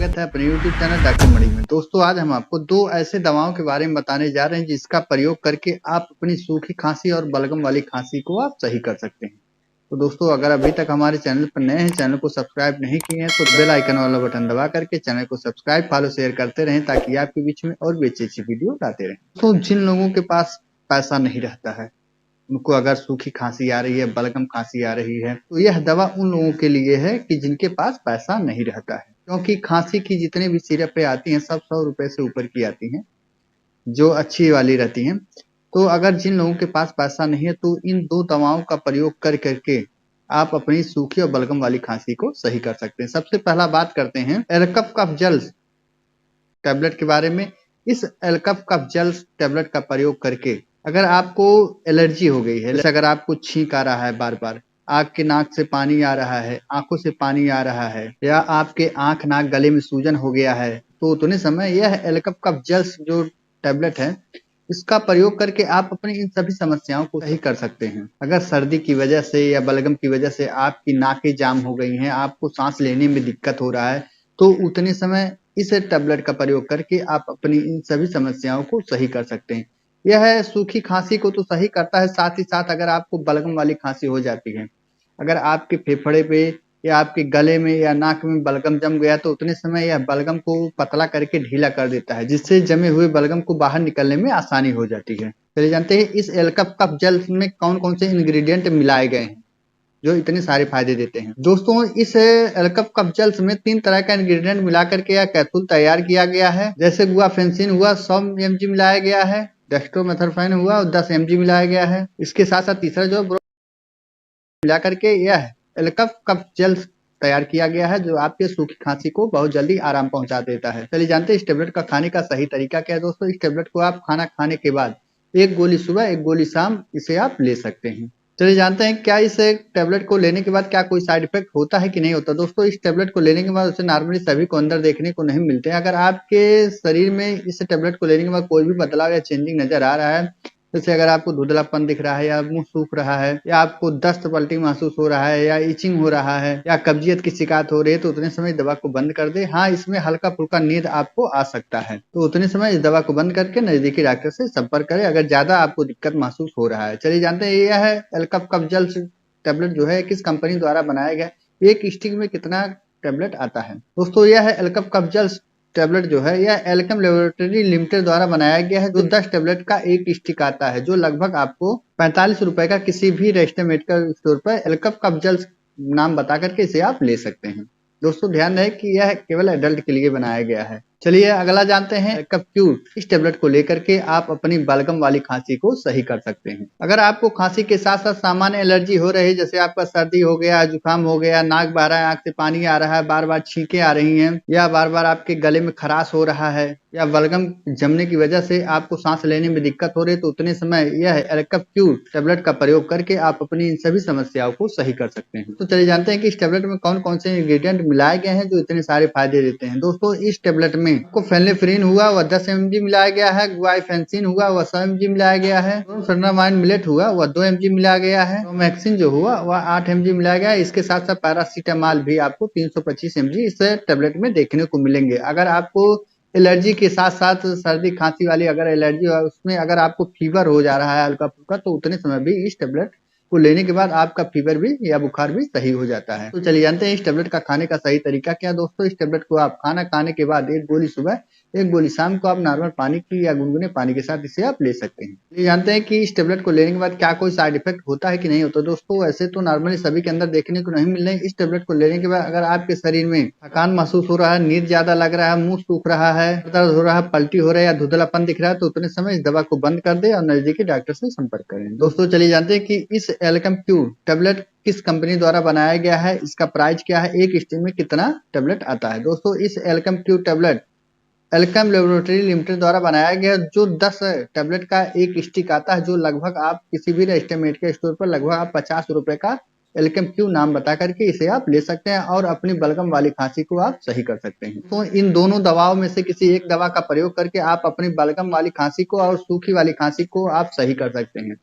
स्वागत है अपने YouTube चैनल डॉक्टर मणि में। दोस्तों आज हम आपको दो ऐसे दवाओं के बारे में बताने जा रहे हैं जिसका प्रयोग करके आप अपनी सूखी खांसी और बलगम वाली खांसी को आप सही कर सकते हैं। तो दोस्तों अगर अभी तक हमारे चैनल पर नए हैं, चैनल को सब्सक्राइब नहीं किए हैं तो बेल आइकन वाला बटन दबा करके चैनल को सब्सक्राइब फॉलो शेयर करते रहें ताकि आपके बीच में और भी अच्छी वीडियो लाते रहें। तो जिन लोगों के पास पैसा नहीं रहता है, उनको अगर सूखी खांसी आ रही है, बलगम खांसी आ रही है, तो यह दवा उन लोगों के लिए है कि जिनके पास पैसा नहीं रहता है। क्योंकि खांसी की जितने भी सिरपें आती हैं सब 100 रुपए से ऊपर की आती हैं, जो अच्छी वाली रहती हैं। तो अगर जिन लोगों के पास पैसा नहीं है तो इन दो दवाओं का प्रयोग कर करके आप अपनी सूखी और बलगम वाली खांसी को सही कर सकते हैं। सबसे पहला बात करते हैं एलकप कफ जल्स टैबलेट के बारे में। इस एलकप कफ जल्स टैबलेट का प्रयोग करके अगर आपको एलर्जी हो गई है, जैसे अगर आपको छींक आ रहा है, बार बार आपके नाक से पानी आ रहा है, आंखों से पानी आ रहा है, या आपके आंख नाक गले में सूजन हो गया है, तो उतने समय यह एलकप कफ जल्स जो टैबलेट है इसका प्रयोग करके आप अपनी इन सभी समस्याओं को सही कर सकते हैं। अगर सर्दी की वजह से या बलगम की वजह से आपकी नाकें जाम हो गई हैं, आपको सांस लेने में दिक्कत हो रहा है, तो उतने समय इस टैबलेट का प्रयोग करके आप अपनी इन सभी समस्याओं को सही कर सकते हैं। यह सूखी खांसी को तो सही करता है, साथ ही साथ अगर आपको बलगम वाली खांसी हो जाती है, अगर आपके फेफड़े पे या आपके गले में या नाक में बलगम जम गया तो उतने समय यह बलगम को पतला करके ढीला कर देता है, जिससे जमे हुए बलगम को बाहर निकलने में आसानी हो जाती है। चलिए जानते हैं इस एलकप कफ जेल में कौन कौन से इंग्रेडिएंट मिलाए गए हैं जो इतने सारे फायदे देते हैं। दोस्तों इस एलकप कफ जेल्स में 3 तरह का इंग्रेडिएंट मिला करके यह कैप्सूल तैयार किया गया है। जैसे गुआफेंसिन हुआ 100 mg मिलाया गया है, डेक्स्ट्रोमेथोर्फेन हुआ और 10 mg मिलाया गया है। इसके साथ साथ तीसरा जो मिला करके यह एलकप कफ जेल्स तैयार किया गया है जो आपके सूखी खांसी को बहुत जल्दी आराम पहुंचा देता है। चलिए जानते हैं इस टेबलेट का खाने का सही तरीका क्या है। दोस्तों इस टेबलेट को आप खाना खाने के बाद 1 गोली सुबह 1 गोली शाम इसे आप ले सकते हैं। चलिए जानते हैं क्या इस टेबलेट को लेने के बाद क्या कोई साइड इफेक्ट होता है कि नहीं होता। दोस्तों इस टेबलेट को लेने के बाद उसे नॉर्मली सभी को अंदर देखने को नहीं मिलते हैं। अगर आपके शरीर में इस टेबलेट को लेने के बाद कोई भी बदलाव या चेंजिंग नजर आ रहा है, जैसे अगर आपको धुंधलापन दिख रहा है या मुंह सूख रहा है या आपको दस्त पलटी महसूस हो रहा है या इचिंग हो रहा है या कब्जियत की शिकायत हो रही है, तो उतने समय दवा को बंद कर दे। हाँ, इसमें हल्का फुल्का नींद आपको आ सकता है, तो उतने समय इस दवा को बंद करके नजदीकी डॉक्टर से संपर्क करें अगर ज्यादा आपको दिक्कत महसूस हो रहा है। चलिए जानते हैं यह है एलकप कफ जेल्स टैबलेट जो है किस कंपनी द्वारा बनाया गया, एक स्टिक में कितना टैबलेट आता है। दोस्तों यह है एलकप कफ जेल्स टैबलेट जो है यह एल्केम लेबोरेटरी लिमिटेड द्वारा बनाया गया है, जो 10 टैबलेट का एक स्टिक आता है, जो लगभग आपको 45 रुपए का किसी भी रजिस्टर्ड मेडिकल स्टोर पर एल्कप कफ जेल्स नाम बता करके इसे आप ले सकते हैं। दोस्तों ध्यान रहे कि यह केवल एडल्ट के लिए बनाया गया है। चलिए अगला जानते हैं एलकप क्यूर। इस टेबलेट को लेकर के आप अपनी बलगम वाली खांसी को सही कर सकते हैं। अगर आपको खांसी के साथ साथ सामान्य एलर्जी हो रही है, जैसे आपका सर्दी हो गया, जुकाम हो गया, नाक बह रहा है, आंख से पानी आ रहा है, बार बार छींकें आ रही हैं, या बार बार आपके गले में खराश हो रहा है, या बलगम जमने की वजह से आपको सांस लेने में दिक्कत हो रही है, तो उतने समय यह एलकप क्यूर टेबलेट का प्रयोग करके आप अपनी इन सभी समस्याओं को सही कर सकते हैं। तो चलिए जानते हैं कि इस टेबलेट में कौन कौन से इंग्रेडिएंट मिलाए गए हैं जो इतने सारे फायदे देते हैं। दोस्तों इस टेबलेट में आपको फेनिफ्रिन हुआ वह 10 mg मिलाया गया है, गुआइफेंसिन हुआ वह 100 mg मिलाया गया है, फ्लोरामाइन मिलेट हुआ वह 2 mg मिलाया गया है, रोमैक्सिन जो हुआ वह 8 mg मिलाया गया है। इसके साथ साथ पैरासीटामॉल भी आपको 325 mg इस टेबलेट में देखने को मिलेंगे। अगर आपको एलर्जी के साथ साथ सर्दी खांसी वाली अगर एलर्जी है, उसमें अगर आपको फीवर हो जा रहा है हल्का फुल्का, तो उतने समय भी इस टेबलेट को लेने के बाद आपका फीवर भी या बुखार भी सही हो जाता है। तो चलिए जानते हैं इस टेबलेट का खाने का सही तरीका क्या। दोस्तों इस टेबलेट को आप खाना खाने के बाद 1 गोली सुबह 1 गोली शाम को आप नॉर्मल पानी की या गुनगुने पानी के साथ इसे आप ले सकते हैं। ये जानते हैं कि इस टेबलेट को लेने के बाद क्या कोई साइड इफेक्ट होता है कि नहीं होता। दोस्तों ऐसे तो नॉर्मली सभी के अंदर देखने को नहीं मिल रहे। इस टेबलेट को लेने के बाद अगर आपके शरीर में थकान महसूस हो रहा है, नींद ज्यादा लग रहा है, मुंह सूख रहा है, दर्द हो रहा है, पलटी हो रहा है या धुंधलापन दिख रहा है, तो उतने समय इस दवा को बंद कर दे और नजदीकी डॉक्टर से संपर्क करें। दोस्तों चलिए जानते हैं कि इस एल्केम क्यूर टैबलेट किस कंपनी द्वारा बनाया गया है, इसका प्राइस क्या है, एक स्टिक में कितना टैबलेट आता है। दोस्तों इस Alkem cure tablet Alkem laboratory limited द्वारा बनाया गया, जो 10 टैबलेट का एक स्टिक आता है, जो लगभग आप किसी भी रजिस्टर्ड मेडिकल स्टोर पर लगभग आप 50 रुपए का एल्केम क्यू नाम बता करके इसे आप ले सकते हैं और अपनी बलगम वाली खांसी को आप सही कर सकते हैं। तो इन दोनों दवाओं में से किसी एक दवा का प्रयोग करके आप अपनी बलगम वाली खांसी को और सूखी वाली खांसी को आप सही कर सकते हैं।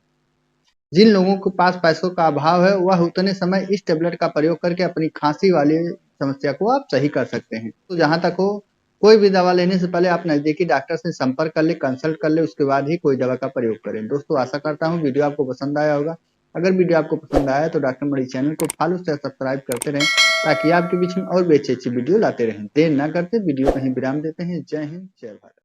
जिन लोगों के पास पैसों का अभाव है वह उतने समय इस टेबलेट का प्रयोग करके अपनी खांसी वाली समस्या को आप सही कर सकते हैं। तो जहाँ तक हो, कोई भी दवा लेने से पहले आप नज़दीकी डॉक्टर से संपर्क कर ले, कंसल्ट कर ले, उसके बाद ही कोई दवा का प्रयोग करें। दोस्तों आशा करता हूँ वीडियो आपको पसंद आया होगा। अगर वीडियो आपको पसंद आया तो डॉक्टर मणि चैनल को फॉलो से सब्सक्राइब करते रहें, ताकि आपके बीच में और भी अच्छी-अच्छी वीडियो लाते रहें। देर ना करते वीडियो कहीं विराम देते हैं। जय हिंद, जय भारत।